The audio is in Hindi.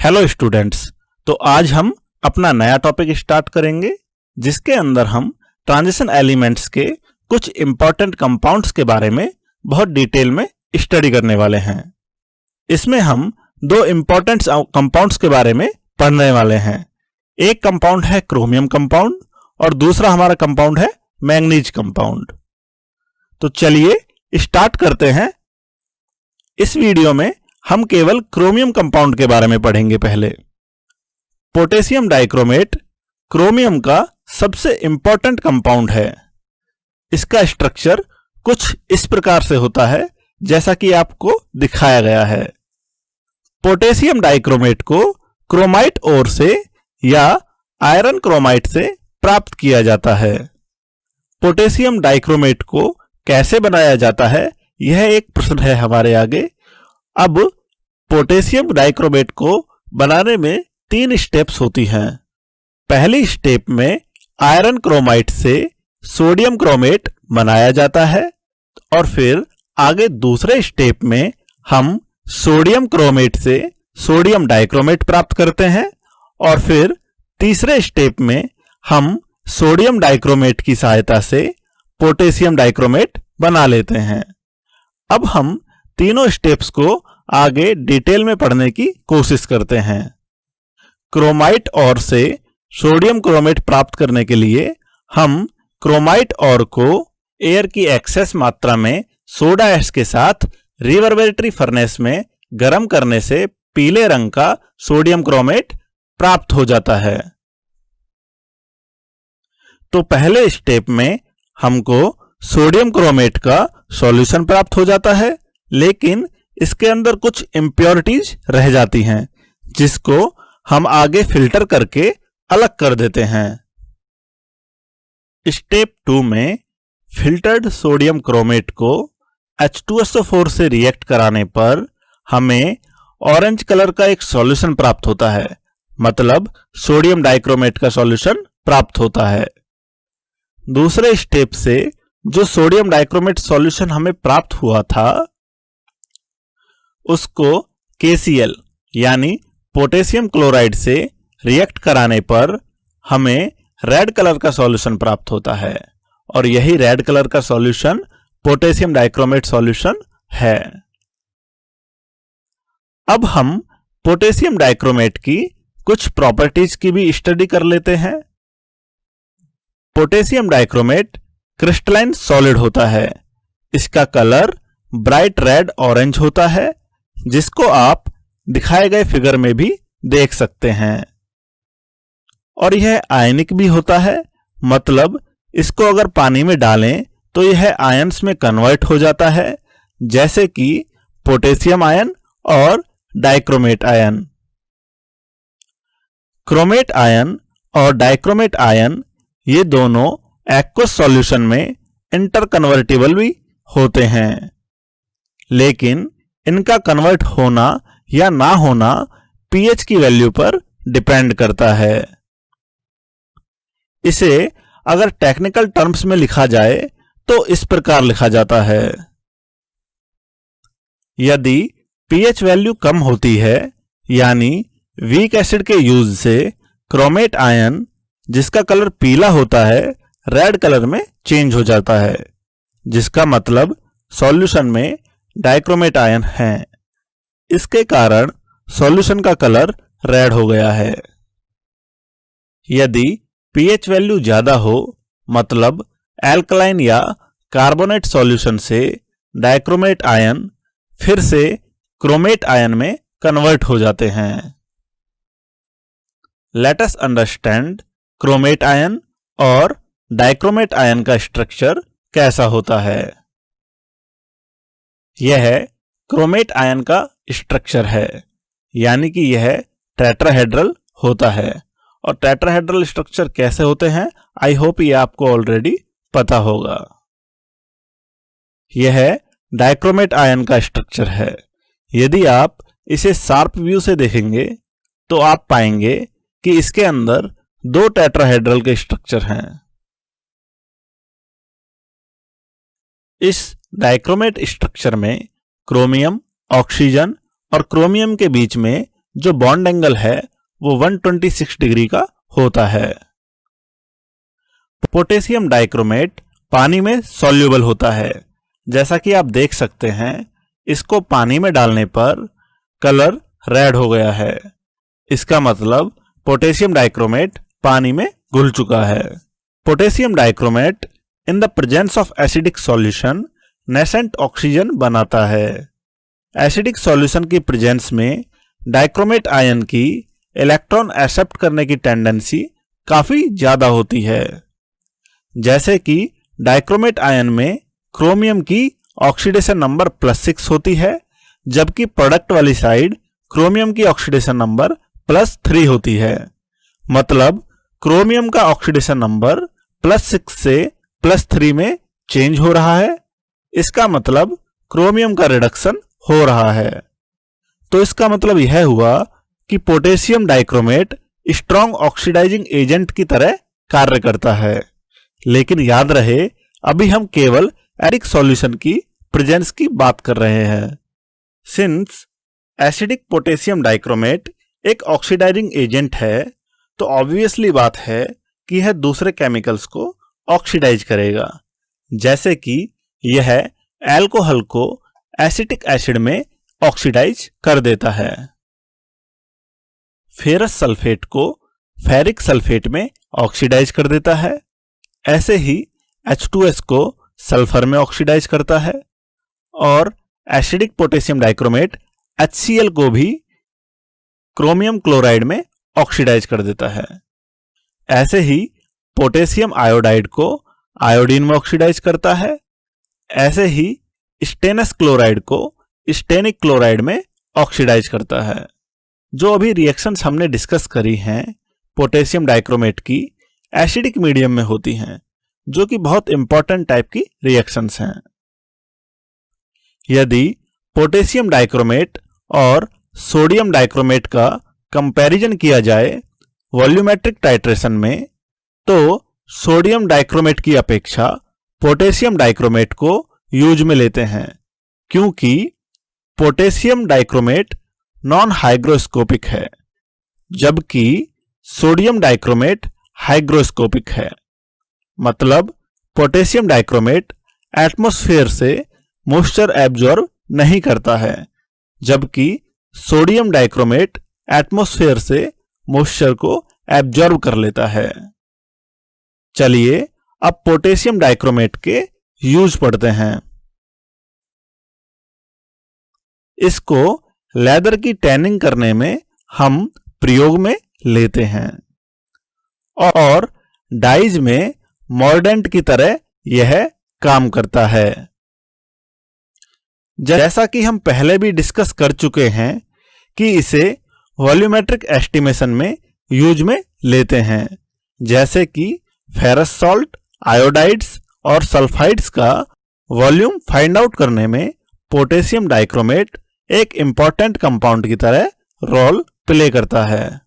Hello students. तो आज हम अपना नया टॉपिक स्टार्ट करेंगे जिसके अंदर हम ट्रांजिशन एलिमेंट्स के कुछ इंपॉर्टेंट कंपाउंड्स के बारे में बहुत डिटेल में स्टडी करने वाले हैं। इसमें हम दो इंपॉर्टेंट कंपाउंड्स के बारे में पढ़ने वाले हैं। एक कंपाउंड है क्रोमियम कंपाउंड और दूसरा हमारा कंपाउंड है मैंगनीज कंपाउंड। तो चलिए स्टार्ट करते हैं। इस वीडियो में हम केवल क्रोमियम कंपाउंड के बारे में पढ़ेंगे। पहले पोटेशियम डाइक्रोमेट क्रोमियम का सबसे इंपॉर्टेंट कंपाउंड है। इसका स्ट्रक्चर कुछ इस प्रकार से होता है जैसा कि आपको दिखाया गया है। पोटेशियम डाइक्रोमेट को क्रोमाइट ओर से या आयरन क्रोमाइट से प्राप्त किया जाता है। पोटेशियम डाइक्रोमेट को कैसे बनाया जाता है, यह एक प्रश्न है हमारे आगे। अब पोटेशियम डाइक्रोमेट को बनाने में 3 स्टेप्स होती हैं। पहली स्टेप में आयरन क्रोमाइट से सोडियम क्रोमेट बनाया जाता है और फिर आगे दूसरे स्टेप में हम सोडियम क्रोमेट से सोडियम डाइक्रोमेट प्राप्त करते हैं और फिर तीसरे स्टेप में हम सोडियम डाइक्रोमेट की सहायता से पोटेशियम डाइक्रोमेट बना लेते हैं। अब हम तीनों स्टेप्स को आगे डिटेल में पढ़ने की कोशिश करते हैं। क्रोमाइट ओर से सोडियम क्रोमेट प्राप्त करने के लिए हम क्रोमाइट ओर को एयर की एक्सेस मात्रा में सोडा ऐश के साथ रिवर्बरेटरी फर्नेस में गर्म करने से पीले रंग का सोडियम क्रोमेट प्राप्त हो जाता है। तो पहले स्टेप में हमको सोडियम क्रोमेट का सॉल्यूशन प्राप्त हो जाता है, लेकिन इसके अंदर कुछ इंप्योरिटीज रह जाती हैं जिसको हम आगे फिल्टर करके अलग कर देते हैं। स्टेप 2 में फिल्टर्ड सोडियम क्रोमेट को H2SO4 से रिएक्ट कराने पर हमें ऑरेंज कलर का एक सॉल्यूशन प्राप्त होता है, मतलब सोडियम डाइक्रोमेट का सॉल्यूशन प्राप्त होता है। दूसरे स्टेप से जो सोडियम डाइक्रोमेट सॉल्यूशन हमें प्राप्त हुआ था उसको KCl यानी पोटेशियम क्लोराइड से रिएक्ट कराने पर हमें रेड कलर का सॉल्यूशन प्राप्त होता है और यही रेड कलर का सॉल्यूशन पोटेशियम डाइक्रोमेट सॉल्यूशन है। अब हम पोटेशियम डाइक्रोमेट की कुछ प्रॉपर्टीज की भी स्टडी कर लेते हैं। पोटेशियम डाइक्रोमेट क्रिस्टलाइन सॉलिड होता है। इसका कलर ब्राइट रेड ऑरेंज होता है, जिसको आप दिखाए गए फिगर में भी देख सकते हैं। और यह आयनिक भी होता है, मतलब इसको अगर पानी में डालें तो यह आयंस में कन्वर्ट हो जाता है, जैसे कि पोटेशियम आयन और डाइक्रोमेट आयन। क्रोमेट आयन और डाइक्रोमेट आयन ये दोनों एक्वस सॉल्यूशन में इंटरकन्वर्टिबल भी होते हैं, लेकिन इनका कन्वर्ट होना या ना होना pH की वैल्यू पर डिपेंड करता है। इसे अगर टेक्निकल टर्म्स में लिखा जाए तो इस प्रकार लिखा जाता है। यदि pH वैल्यू कम होती है, यानी वीक एसिड के यूज से क्रोमेट आयन जिसका कलर पीला होता है रेड कलर में चेंज हो जाता है, जिसका मतलब सॉल्यूशन में डाइक्रोमेट आयन है। इसके कारण सॉल्यूशन का कलर रेड हो गया है। यदि pH वैल्यू ज्यादा हो, मतलब एल्कलाइन या कार्बोनेट सॉल्यूशन से डाइक्रोमेट आयन फिर से क्रोमेट आयन में कन्वर्ट हो जाते हैं। Let us understand chromate ion और डाइक्रोमेट आयन का स्ट्रक्चर कैसा होता है। यह क्रोमेट आयन का स्ट्रक्चर है, यानी कि यह टेट्राहेड्रल होता है। और टेट्राहेड्रल स्ट्रक्चर कैसे होते हैं, आई होप ये आपको ऑलरेडी पता होगा। यह डाइक्रोमेट आयन का स्ट्रक्चर है। यदि आप इसे शार्प व्यू से देखेंगे तो आप पाएंगे कि इसके अंदर 2 टेट्राहेड्रल के स्ट्रक्चर हैं। इस डाइक्रोमेट स्ट्रक्चर में क्रोमियम, ऑक्सीजन और क्रोमियम के बीच में जो बॉन्ड एंगल है वो 126 डिग्री का होता है। पोटेशियम डाइक्रोमेट पानी में सॉल्युबल होता है। जैसा कि आप देख सकते हैं, इसको पानी में डालने पर कलर रेड हो गया है। इसका मतलब पोटेशियम डाइक्रोमेट पानी में घुल चुका है। Potassium dichromate in the presence of acidic solution nascent oxygen बनाता है। एसिडिक सॉल्यूशन की प्रेजेंस में डाइक्रोमेट आयन की इलेक्ट्रॉन एक्सेप्ट करने की टेंडेंसी काफी ज्यादा होती है। जैसे कि डाइक्रोमेट आयन में क्रोमियम की ऑक्सीडेशन नंबर +6 होती है, जबकि प्रोडक्ट वाली साइड क्रोमियम की ऑक्सीडेशन नंबर +3 होती है। मतलब क्रोमियम का ऑक्सीडेशन नंबर +6 से +3 में चेंज हो रहा है। इसका मतलब क्रोमियम का रिडक्शन हो रहा है। तो इसका मतलब यह हुआ कि potassium dichromate strong oxidising agent की तरह कार्य करता है। लेकिन याद रहे, अभी हम केवल एसिडिक सॉल्यूशन की प्रेजेंस की बात कर रहे हैं। सिंस एसिडिक पोटेशियम डाइक्रोमेट एक ऑक्सीडाइजिंग एजेंट है, तो ऑब्वियसली बात है कि यह दूसरे केमिकल्स को ऑक्सीडाइज करेगा। जैसे कि यह अल्कोहल को एसिटिक एसिड में ऑक्सीडाइज कर देता है, फेरस सल्फेट को फेरिक सल्फेट में ऑक्सीडाइज कर देता है। ऐसे ही H2S को सल्फर में ऑक्सीडाइज करता है और एसिडिक पोटेशियम डाइक्रोमेट HCl को भी क्रोमियम क्लोराइड में ऑक्सीडाइज कर देता है। ऐसे ही पोटेशियम आयोडाइड को आयोडीन में ऑक्सीडाइज करता है। ऐसे ही स्टेनस क्लोराइड को स्टेनिक क्लोराइड में ऑक्सीडाइज करता है। जो अभी रिएक्शंस हमने डिस्कस करी हैं पोटेशियम डाइक्रोमेट की एसिडिक मीडियम में होती हैं, जो कि बहुत इंपॉर्टेंट टाइप की रिएक्शंस हैं। यदि पोटेशियम डाइक्रोमेट और सोडियम डाइक्रोमेट का कंपैरिजन किया जाए वॉल्यूमेट्रिक टाइट्रेशन में, तो सोडियम डाइक्रोमेट की अपेक्षा पोटेशियम डाइक्रोमेट को यूज में लेते हैं, क्योंकि पोटेशियम डाइक्रोमेट नॉन हाइग्रोस्कोपिक है, जबकि सोडियम डाइक्रोमेट हाइग्रोस्कोपिक है। मतलब पोटेशियम डाइक्रोमेट एटमॉस्फेयर से मॉइस्चर एब्जॉर्ब नहीं करता है, जबकि सोडियम डाइक्रोमेट एटमॉस्फेयर से मॉइस्चर को एब्जॉर्ब कर लेता है। चलिए अब पोटेशियम डाइक्रोमेट के यूज पढ़ते हैं। इसको लेदर की टैनिंग करने में हम प्रयोग में लेते हैं और डाइज में मॉर्डेंट की तरह यह काम करता है। जैसा कि हम पहले भी डिस्कस कर चुके हैं कि इसे वॉल्यूमेट्रिक एस्टिमेशन में यूज में लेते हैं। जैसे कि फेरस सॉल्ट, आयोडाइड्स और सल्फाइड्स का वॉल्यूम फाइंड आउट करने में पोटेशियम डाइक्रोमेट एक इंपॉर्टेंट कंपाउंड की तरह रोल प्ले करता है।